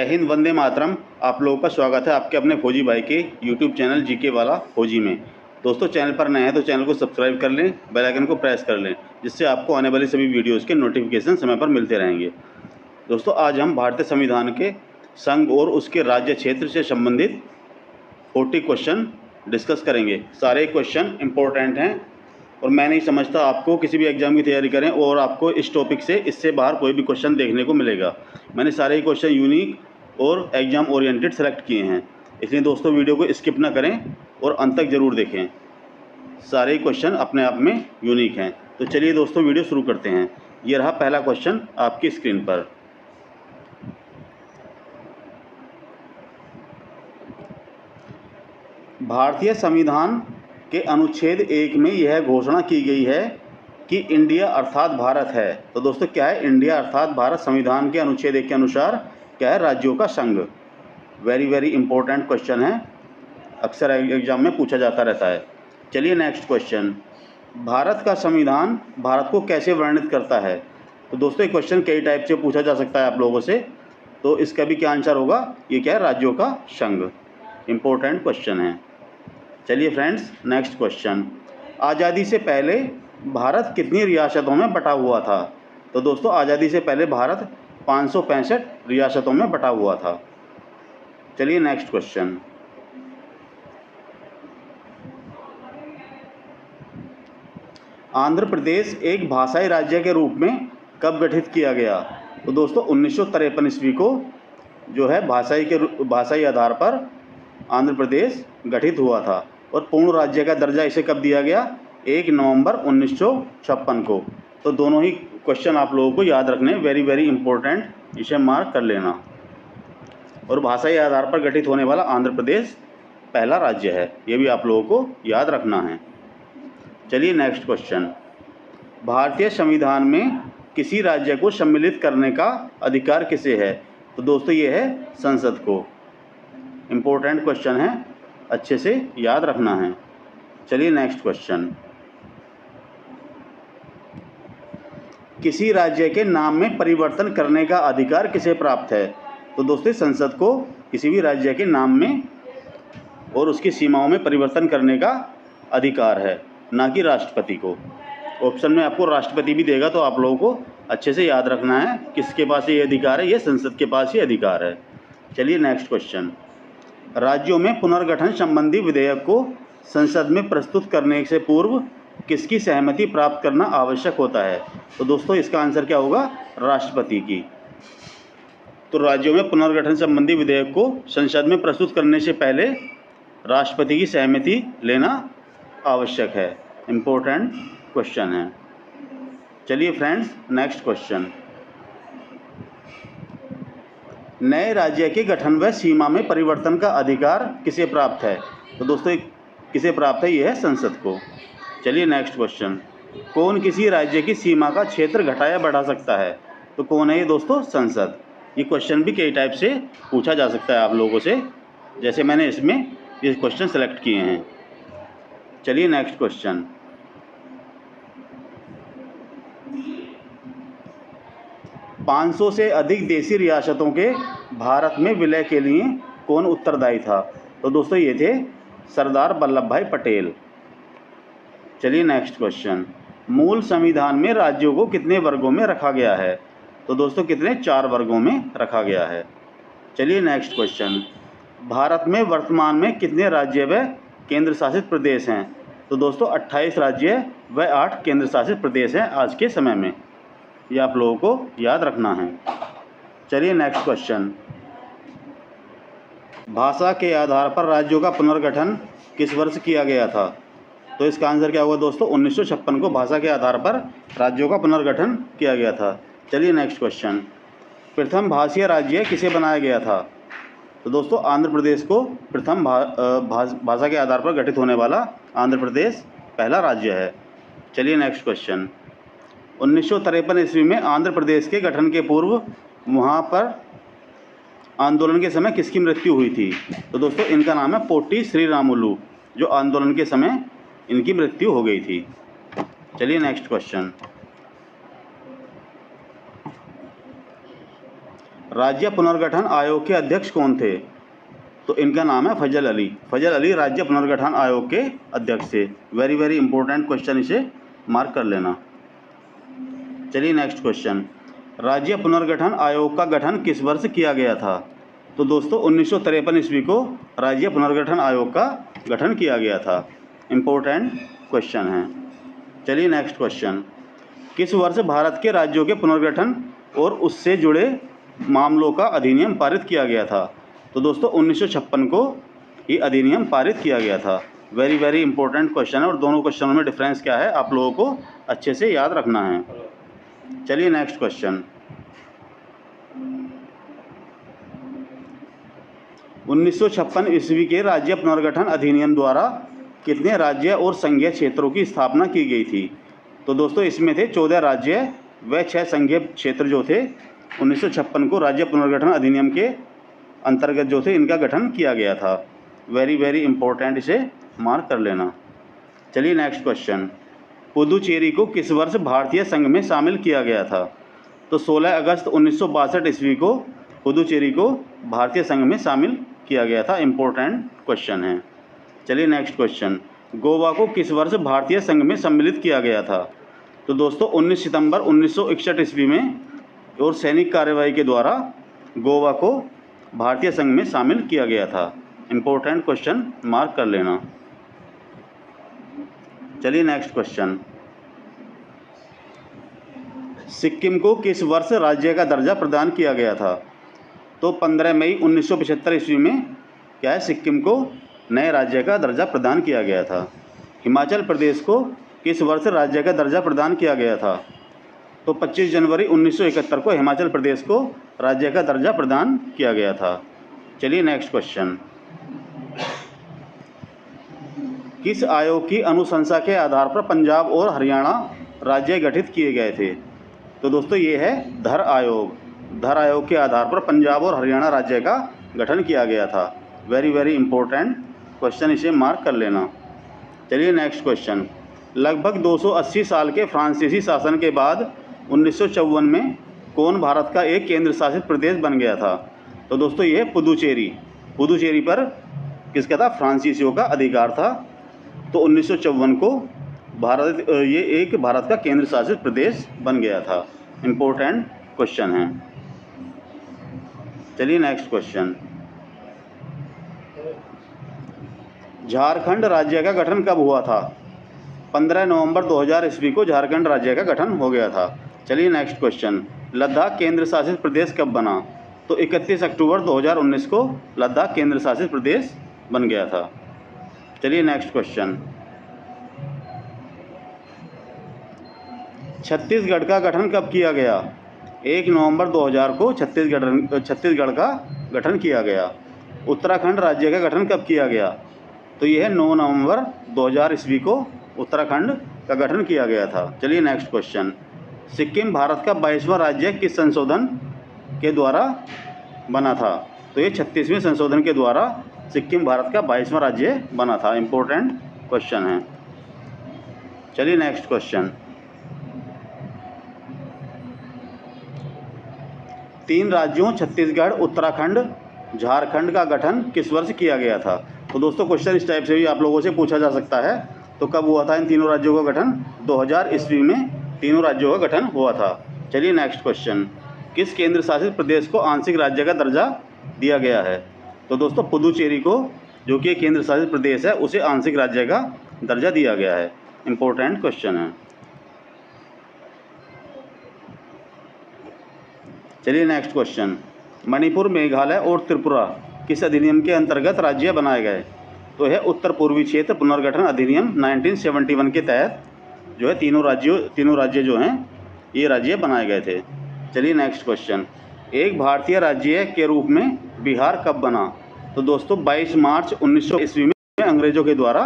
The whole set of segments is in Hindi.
जय हिंद, वंदे मातरम। आप लोगों का स्वागत है आपके अपने फौजी भाई के यूट्यूब चैनल जीके वाला फौजी में। दोस्तों, चैनल पर नए हैं तो चैनल को सब्सक्राइब कर लें, बेल आइकन को प्रेस कर लें, जिससे आपको आने वाली सभी वीडियोज़ के नोटिफिकेशन समय पर मिलते रहेंगे। दोस्तों, आज हम भारतीय संविधान के संघ और उसके राज्य क्षेत्र से संबंधित 40 क्वेश्चन डिस्कस करेंगे। सारे क्वेश्चन इम्पोर्टेंट हैं और मैं नहीं समझता आपको किसी भी एग्ज़ाम की तैयारी करें और आपको इस टॉपिक से इससे बाहर कोई भी क्वेश्चन देखने को मिलेगा। मैंने सारे ही क्वेश्चन यूनिक और एग्ज़ाम ओरिएंटेड सेलेक्ट किए हैं, इसलिए दोस्तों वीडियो को स्किप ना करें और अंत तक ज़रूर देखें। सारे ही क्वेश्चन अपने आप में यूनिक हैं। तो चलिए दोस्तों, वीडियो शुरू करते हैं। ये रहा पहला क्वेश्चन आपकी स्क्रीन पर। भारतीय संविधान के अनुच्छेद 1 में यह घोषणा की गई है कि इंडिया अर्थात भारत है। तो दोस्तों, क्या है इंडिया अर्थात भारत? संविधान के अनुच्छेद 1 के अनुसार क्या है? राज्यों का संघ। वेरी वेरी इंपॉर्टेंट क्वेश्चन है, अक्सर एग्जाम में पूछा जाता रहता है। चलिए नेक्स्ट क्वेश्चन। भारत का संविधान भारत को कैसे वर्णित करता है? तो दोस्तों, ये क्वेश्चन कई टाइप से पूछा जा सकता है आप लोगों से, तो इसका भी क्या आंसर होगा? ये क्या है? राज्यों का संघ। इम्पोर्टेंट क्वेश्चन है। चलिए फ्रेंड्स, नेक्स्ट क्वेश्चन। आज़ादी से पहले भारत कितनी रियासतों में बटा हुआ था? तो दोस्तों, आज़ादी से पहले भारत 565 रियासतों में बटा हुआ था। चलिए नेक्स्ट क्वेश्चन। आंध्र प्रदेश एक भाषाई राज्य के रूप में कब गठित किया गया? तो दोस्तों, 1953 ईस्वी को जो है भाषाई आधार पर आंध्र प्रदेश गठित हुआ था और पूर्ण राज्य का दर्जा इसे कब दिया गया? 1 नवंबर 1956 को। तो दोनों ही क्वेश्चन आप लोगों को याद रखने, वेरी वेरी इंपॉर्टेंट, इसे मार्क कर लेना। और भाषाई आधार पर गठित होने वाला आंध्र प्रदेश पहला राज्य है, ये भी आप लोगों को याद रखना है। चलिए नेक्स्ट क्वेश्चन। भारतीय संविधान में किसी राज्य को सम्मिलित करने का अधिकार किसे है? तो दोस्तों, ये है संसद को। इम्पोर्टेंट क्वेश्चन है, अच्छे से याद रखना है। चलिए नेक्स्ट क्वेश्चन। किसी राज्य के नाम में परिवर्तन करने का अधिकार किसे प्राप्त है? तो दोस्तों, संसद को किसी भी राज्य के नाम में और उसकी सीमाओं में परिवर्तन करने का अधिकार है, ना कि राष्ट्रपति को। ऑप्शन में आपको राष्ट्रपति भी देगा, तो आप लोगों को अच्छे से याद रखना है किसके पास ये अधिकार है। ये संसद के पास ही अधिकार है। चलिए नेक्स्ट क्वेश्चन। राज्यों में पुनर्गठन संबंधी विधेयक को संसद में प्रस्तुत करने से पूर्व किसकी सहमति प्राप्त करना आवश्यक होता है? तो दोस्तों, इसका आंसर क्या होगा? राष्ट्रपति की। तो राज्यों में पुनर्गठन संबंधी विधेयक को संसद में प्रस्तुत करने से पहले राष्ट्रपति की सहमति लेना आवश्यक है। इम्पोर्टेंट क्वेश्चन है। चलिए फ्रेंड्स, नेक्स्ट क्वेश्चन। नए राज्य के गठन व सीमा में परिवर्तन का अधिकार किसे प्राप्त है? तो दोस्तों, किसे प्राप्त है? यह है संसद को। चलिए नेक्स्ट क्वेश्चन। कौन किसी राज्य की सीमा का क्षेत्र घटाया बढ़ा सकता है? तो कौन है ये दोस्तों? संसद। ये क्वेश्चन भी कई टाइप से पूछा जा सकता है आप लोगों से, जैसे मैंने इसमें ये क्वेश्चन सेलेक्ट किए हैं। चलिए नेक्स्ट क्वेश्चन। पाँच 500 से अधिक देशी रियासतों के भारत में विलय के लिए कौन उत्तरदायी था? तो दोस्तों, ये थे सरदार वल्लभ भाई पटेल। चलिए नेक्स्ट क्वेश्चन। मूल संविधान में राज्यों को कितने वर्गों में रखा गया है? तो दोस्तों, कितने? 4 वर्गों में रखा गया है। चलिए नेक्स्ट क्वेश्चन। भारत में वर्तमान में कितने राज्य व केंद्र शासित प्रदेश हैं? तो दोस्तों, 28 राज्य व 8 केंद्र शासित प्रदेश हैं आज के समय में। ये आप लोगों को याद रखना है। चलिए नेक्स्ट क्वेश्चन। भाषा के आधार पर राज्यों का पुनर्गठन किस वर्ष किया गया था? तो इसका आंसर क्या होगा दोस्तों? 1956 को भाषा के आधार पर राज्यों का पुनर्गठन किया गया था। चलिए नेक्स्ट क्वेश्चन। प्रथम भाषीय राज्य किसे बनाया गया था? तो दोस्तों, आंध्र प्रदेश को प्रथम भाषा के आधार पर गठित होने वाला आंध्र प्रदेश पहला राज्य है। चलिए नेक्स्ट क्वेश्चन। 1953 ईस्वी में आंध्र प्रदेश के गठन के पूर्व वहाँ पर आंदोलन के समय किसकी मृत्यु हुई थी? तो दोस्तों, इनका नाम है पोट्टी श्रीरामुलु, जो आंदोलन के समय इनकी मृत्यु हो गई थी। चलिए नेक्स्ट क्वेश्चन। राज्य पुनर्गठन आयोग के अध्यक्ष कौन थे? तो इनका नाम है फजल अली। फजल अली राज्य पुनर्गठन आयोग के अध्यक्ष थे। वेरी वेरी इंपॉर्टेंट क्वेश्चन, इसे मार्क कर लेना। चलिए नेक्स्ट क्वेश्चन, राज्य पुनर्गठन आयोग का गठन किस वर्ष किया गया था? तो दोस्तों 1953 ईस्वी को राज्य पुनर्गठन आयोग का गठन किया गया था। इम्पोर्टेंट क्वेश्चन है। चलिए नेक्स्ट क्वेश्चन, किस वर्ष भारत के राज्यों के पुनर्गठन और उससे जुड़े मामलों का अधिनियम पारित किया गया था? तो दोस्तों 1956 को ये अधिनियम पारित किया गया था। वेरी वेरी इंपॉर्टेंट क्वेश्चन है और दोनों क्वेश्चनों में डिफरेंस क्या है आप लोगों को अच्छे से याद रखना है। चलिए नेक्स्ट क्वेश्चन, 1956 ईस्वी के राज्य पुनर्गठन अधिनियम द्वारा कितने राज्य और संघीय क्षेत्रों की स्थापना की गई थी? तो दोस्तों इसमें थे 14 राज्य व 6 संघीय क्षेत्र जो थे 1956 को राज्य पुनर्गठन अधिनियम के अंतर्गत जो थे इनका गठन किया गया था। वेरी वेरी इंपॉर्टेंट, इसे मार्क कर लेना। चलिए नेक्स्ट क्वेश्चन, पुदुचेरी को किस वर्ष भारतीय संघ में शामिल किया गया था? तो 16 अगस्त 1962 ईस्वी को पुदुचेरी को भारतीय संघ में शामिल किया गया था। इम्पोर्टेंट क्वेश्चन है। चलिए नेक्स्ट क्वेश्चन, गोवा को किस वर्ष भारतीय संघ में सम्मिलित किया गया था? तो दोस्तों 19 सितंबर 1961 ईस्वी में और सैनिक कार्रवाई के द्वारा गोवा को भारतीय संघ में शामिल किया गया था। इम्पोर्टेंट क्वेश्चन, मार्क कर लेना। चलिए नेक्स्ट क्वेश्चन, सिक्किम को किस वर्ष राज्य का दर्जा प्रदान किया गया था? तो 15 मई 1975 ईस्वी में क्या है, सिक्किम को नए राज्य का दर्जा प्रदान किया गया था। हिमाचल प्रदेश को किस वर्ष राज्य का दर्जा प्रदान किया गया था? तो 25 जनवरी 1971 को हिमाचल प्रदेश को राज्य का दर्जा प्रदान किया गया था। चलिए नेक्स्ट क्वेश्चन, किस आयोग की अनुशंसा के आधार पर पंजाब और हरियाणा राज्य गठित किए गए थे? तो दोस्तों ये है धर आयोग। धर आयोग के आधार पर पंजाब और हरियाणा राज्य का गठन किया गया था। वेरी वेरी इंपॉर्टेंट क्वेश्चन, इसे मार्क कर लेना। चलिए नेक्स्ट क्वेश्चन, लगभग 280 साल के फ्रांसीसी शासन के बाद 1954 में कौन भारत का एक केंद्र शासित प्रदेश बन गया था? तो दोस्तों ये पुदुचेरी। पुदुचेरी पर किसका था? फ्रांसीसियों का अधिकार था। तो 1954 को ये एक भारत का केंद्र शासित प्रदेश बन गया था। इम्पोर्टेंट क्वेश्चन है। चलिए नेक्स्ट क्वेश्चन, झारखंड राज्य का गठन कब हुआ था? 15 नवंबर 2000 ईस्वी को झारखंड राज्य का गठन हो गया था। चलिए नेक्स्ट क्वेश्चन, लद्दाख केंद्र शासित प्रदेश कब बना? तो 31 अक्टूबर 2019 को लद्दाख केंद्र शासित प्रदेश बन गया था। चलिए नेक्स्ट क्वेश्चन, छत्तीसगढ़ का गठन कब किया गया? 1 नवंबर 2000 को छत्तीसगढ़ का गठन किया गया। उत्तराखंड राज्य का गठन कब किया गया? तो यह है 9 नवंबर 2000 ईस्वी को उत्तराखंड का गठन किया गया था। चलिए नेक्स्ट क्वेश्चन, सिक्किम भारत का 22वां राज्य किस संशोधन के द्वारा बना था? तो ये 36वें संशोधन के द्वारा सिक्किम भारत का 22वां राज्य बना था। इम्पोर्टेंट क्वेश्चन है। चलिए नेक्स्ट क्वेश्चन, 3 राज्यों छत्तीसगढ़, उत्तराखंड, झारखंड का गठन किस वर्ष किया गया था? तो दोस्तों क्वेश्चन इस टाइप से भी आप लोगों से पूछा जा सकता है। तो कब हुआ था इन तीनों राज्यों का गठन? 2000 ईस्वी में तीनों राज्यों का गठन हुआ था। चलिए नेक्स्ट क्वेश्चन, किस केंद्र शासित प्रदेश को आंशिक राज्य का दर्जा दिया गया है? तो दोस्तों पुदुचेरी को, जो कि केंद्र शासित प्रदेश है, उसे आंशिक राज्य का दर्जा दिया गया है। इम्पोर्टेंट क्वेश्चन है। चलिए नेक्स्ट क्वेश्चन, मणिपुर, मेघालय और त्रिपुरा किस अधिनियम के अंतर्गत राज्य बनाए गए? तो है उत्तर पूर्वी क्षेत्र पुनर्गठन अधिनियम 1971 के तहत जो है तीनों राज्य जो हैं ये राज्य बनाए गए थे। चलिए नेक्स्ट क्वेश्चन, एक भारतीय राज्य के रूप में बिहार कब बना? तो दोस्तों 22 मार्च 1900 ईस्वी में अंग्रेजों के द्वारा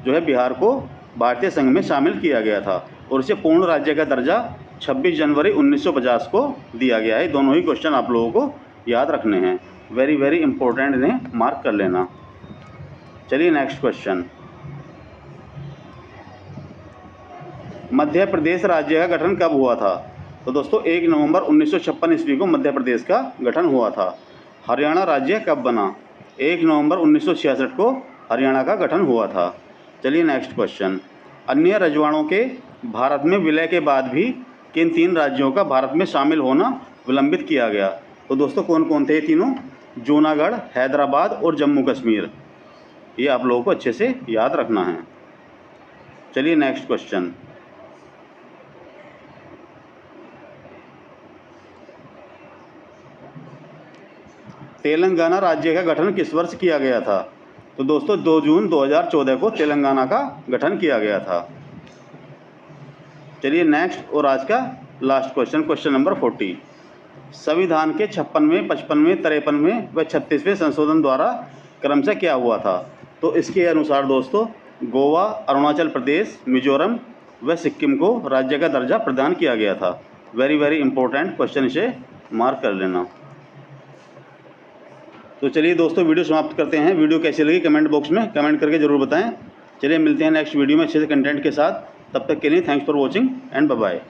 जो है बिहार को भारतीय संघ में शामिल किया गया था और इसे पूर्ण राज्य का दर्जा 26 जनवरी 1950 को दिया गया है। दोनों ही क्वेश्चन आप लोगों को याद रखने हैं। वेरी वेरी इंपॉर्टेंट, इन्हें मार्क कर लेना। चलिए नेक्स्ट क्वेश्चन, मध्य प्रदेश राज्य का गठन कब हुआ था? तो दोस्तों 1 नवंबर 1956 ईस्वी को मध्य प्रदेश का गठन हुआ था। हरियाणा राज्य कब बना? 1 नवंबर 1966 को हरियाणा का गठन हुआ था। चलिए नेक्स्ट क्वेश्चन। अन्य रजवाड़ों के भारत में विलय के बाद भी किन 3 राज्यों का भारत में शामिल होना विलंबित किया गया? तो दोस्तों कौन कौन थे ये तीनों? जूनागढ़, हैदराबाद और जम्मू कश्मीर। ये आप लोगों को अच्छे से याद रखना है। चलिए नेक्स्ट क्वेश्चन। तेलंगाना राज्य का गठन किस वर्ष किया गया था? तो दोस्तों 2 जून 2014 को तेलंगाना का गठन किया गया था। चलिए नेक्स्ट और आज का लास्ट क्वेश्चन, क्वेश्चन नंबर 40। संविधान के 56वें, 55वें, 53वें व 36वें संशोधन द्वारा क्रमशः क्या हुआ था? तो इसके अनुसार दोस्तों गोवा, अरुणाचल प्रदेश, मिजोरम व सिक्किम को राज्य का दर्जा प्रदान किया गया था। वेरी वेरी इंपॉर्टेंट क्वेश्चन, इसे मार्क कर लेना। तो चलिए दोस्तों वीडियो समाप्त करते हैं। वीडियो कैसी लगी कमेंट बॉक्स में कमेंट करके ज़रूर बताएं। चलिए मिलते हैं नेक्स्ट वीडियो में अच्छे से कंटेंट के साथ। तब तक के लिए thanks for watching and bye bye.